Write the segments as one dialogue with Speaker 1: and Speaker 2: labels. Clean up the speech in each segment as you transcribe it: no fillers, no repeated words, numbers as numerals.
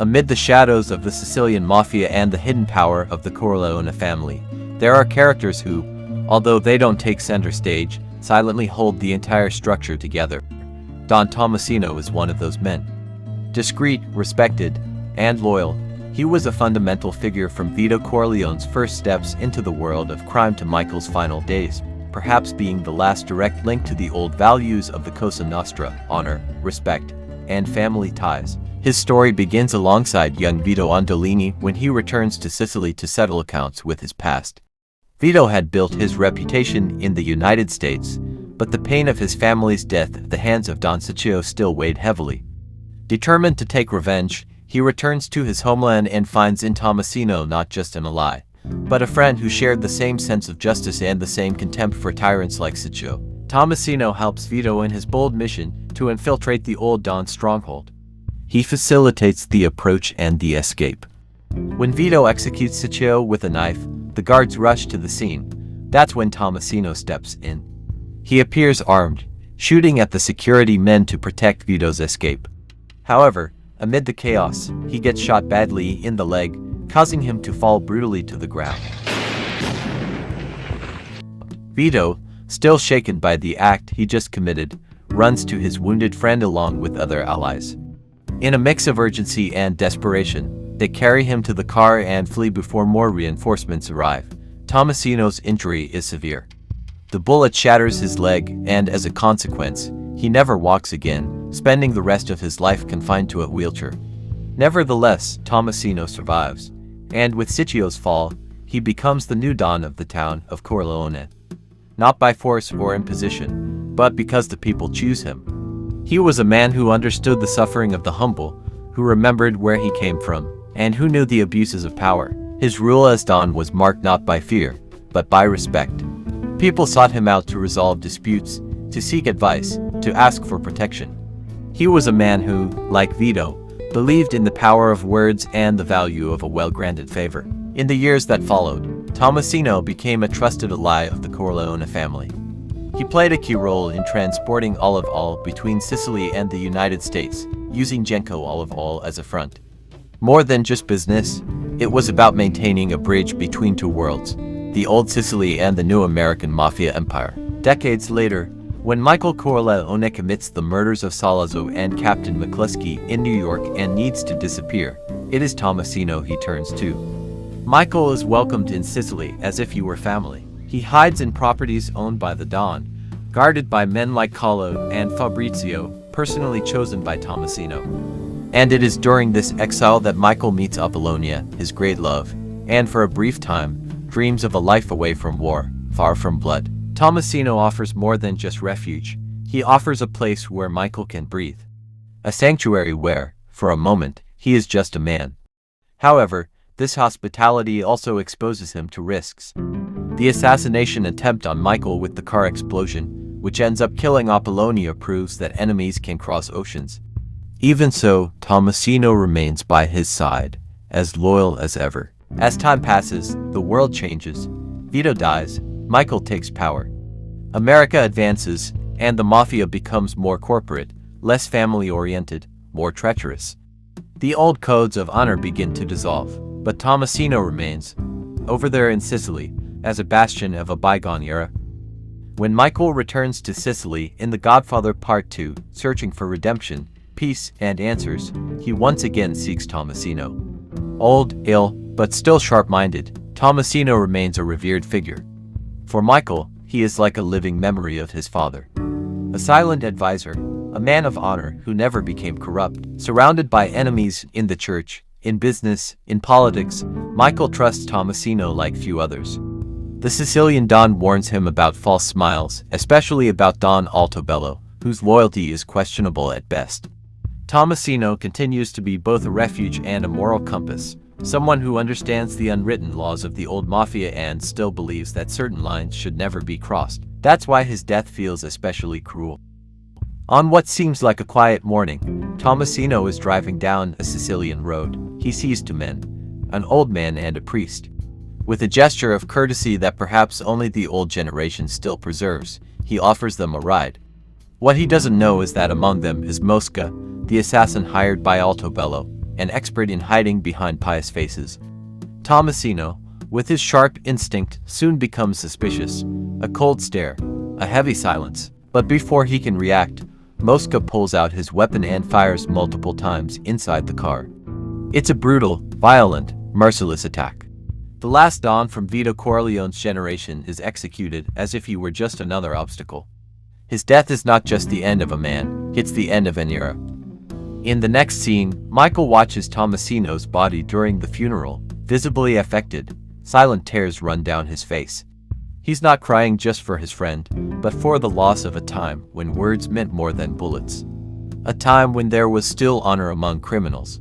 Speaker 1: Amid the shadows of the Sicilian mafia and the hidden power of the Corleone family, there are characters who, although they don't take center stage, silently hold the entire structure together. Don Thomasino is one of those men. Discreet, respected, and loyal, he was a fundamental figure from Vito Corleone's first steps into the world of crime to Michael's final days, perhaps being the last direct link to the old values of the Cosa Nostra: honor, respect, and family ties. His story begins alongside young Vito Andolini when he returns to Sicily to settle accounts with his past. Vito had built his reputation in the United States, but the pain of his family's death at the hands of Don Ciccio still weighed heavily. Determined to take revenge, he returns to his homeland and finds in Tommasino not just an ally, but a friend who shared the same sense of justice and the same contempt for tyrants like Ciccio. Tommasino helps Vito in his bold mission to infiltrate the old Don stronghold. He facilitates the approach and the escape. When Vito executes Ciccio with a knife, the guards rush to the scene. That's when Tommasino steps in. He appears armed, shooting at the security men to protect Vito's escape. However, amid the chaos, he gets shot badly in the leg, causing him to fall brutally to the ground. Vito, still shaken by the act he just committed, runs to his wounded friend along with other allies. In a mix of urgency and desperation, they carry him to the car and flee before more reinforcements arrive. Tommasino's injury is severe. The bullet shatters his leg, and as a consequence, he never walks again, spending the rest of his life confined to a wheelchair. Nevertheless, Tommasino survives, and with Ciccio's fall, he becomes the new Don of the town of Corleone. Not by force or imposition, but because the people choose him. He was a man who understood the suffering of the humble, who remembered where he came from, and who knew the abuses of power. His rule as Don was marked not by fear, but by respect. People sought him out to resolve disputes, to seek advice, to ask for protection. He was a man who, like Vito, believed in the power of words and the value of a well-granted favor. In the years that followed, Tommasino became a trusted ally of the Corleone family. He played a key role in transporting olive oil between Sicily and the United States, using Genco olive oil as a front. More than just business, it was about maintaining a bridge between two worlds, the old Sicily and the new American mafia empire. Decades later, when Michael Corleone commits the murders of Salazzo and Captain McCluskey in New York and needs to disappear, it is Tommasino he turns to. Michael is welcomed in Sicily as if he were family. He hides in properties owned by the Don, guarded by men like Carlo and Fabrizio, personally chosen by Tommasino. And it is during this exile that Michael meets Apollonia, his great love, and for a brief time, dreams of a life away from war, far from blood. Tommasino offers more than just refuge. He offers a place where Michael can breathe. A sanctuary where, for a moment, he is just a man. However, this hospitality also exposes him to risks. The assassination attempt on Michael with the car explosion, which ends up killing Apollonia, proves that enemies can cross oceans. Even so, Tommasino remains by his side, as loyal as ever. As time passes, the world changes. Vito dies, Michael takes power. America advances, and the mafia becomes more corporate, less family-oriented, more treacherous. The old codes of honor begin to dissolve, but Tommasino remains, over there in Sicily, as a bastion of a bygone era. When Michael returns to Sicily in The Godfather Part 2, searching for redemption, peace, and answers, he once again seeks Tommasino. Old, ill, but still sharp-minded, Tommasino remains a revered figure. For Michael, he is like a living memory of his father. A silent advisor, a man of honor who never became corrupt. Surrounded by enemies in the church, in business, in politics, Michael trusts Tommasino like few others. The Sicilian Don warns him about false smiles, especially about Don Altobello, whose loyalty is questionable at best. Tommasino continues to be both a refuge and a moral compass, someone who understands the unwritten laws of the old mafia and still believes that certain lines should never be crossed. That's why his death feels especially cruel. On what seems like a quiet morning, Tommasino is driving down a Sicilian road. He sees two men, an old man and a priest. With a gesture of courtesy that perhaps only the old generation still preserves, he offers them a ride. What he doesn't know is that among them is Mosca, the assassin hired by Altobello, an expert in hiding behind pious faces. Tommasino, with his sharp instinct, soon becomes suspicious. A cold stare, a heavy silence. But before he can react, Mosca pulls out his weapon and fires multiple times inside the car. It's a brutal, violent, merciless attack. The last Don from Vito Corleone's generation is executed as if he were just another obstacle. His death is not just the end of a man, it's the end of an era. In the next scene, Michael watches Tommasino's body during the funeral, visibly affected. Silent tears run down his face. He's not crying just for his friend, but for the loss of a time when words meant more than bullets. A time when there was still honor among criminals.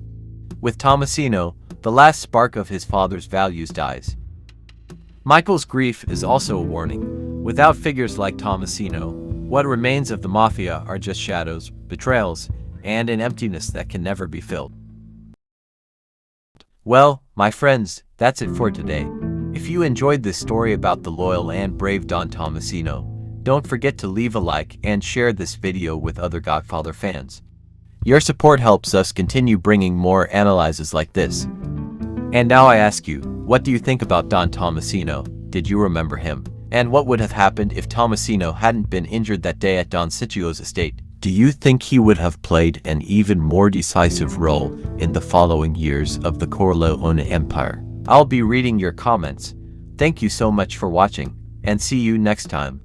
Speaker 1: With Tommasino, the last spark of his father's values dies. Michael's grief is also a warning. Without figures like Tommasino, what remains of the mafia are just shadows, betrayals, and an emptiness that can never be filled. Well, my friends, that's it for today. If you enjoyed this story about the loyal and brave Don Thomasino, don't forget to leave a like and share this video with other Godfather fans. Your support helps us continue bringing more analyses like this. And now I ask you, what do you think about Don Thomasino? Did you remember him? And what would have happened if Tommasino hadn't been injured that day at Don Sicio's estate? Do you think he would have played an even more decisive role in the following years of the Corleone Empire? I'll be reading your comments. Thank you so much for watching, and see you next time.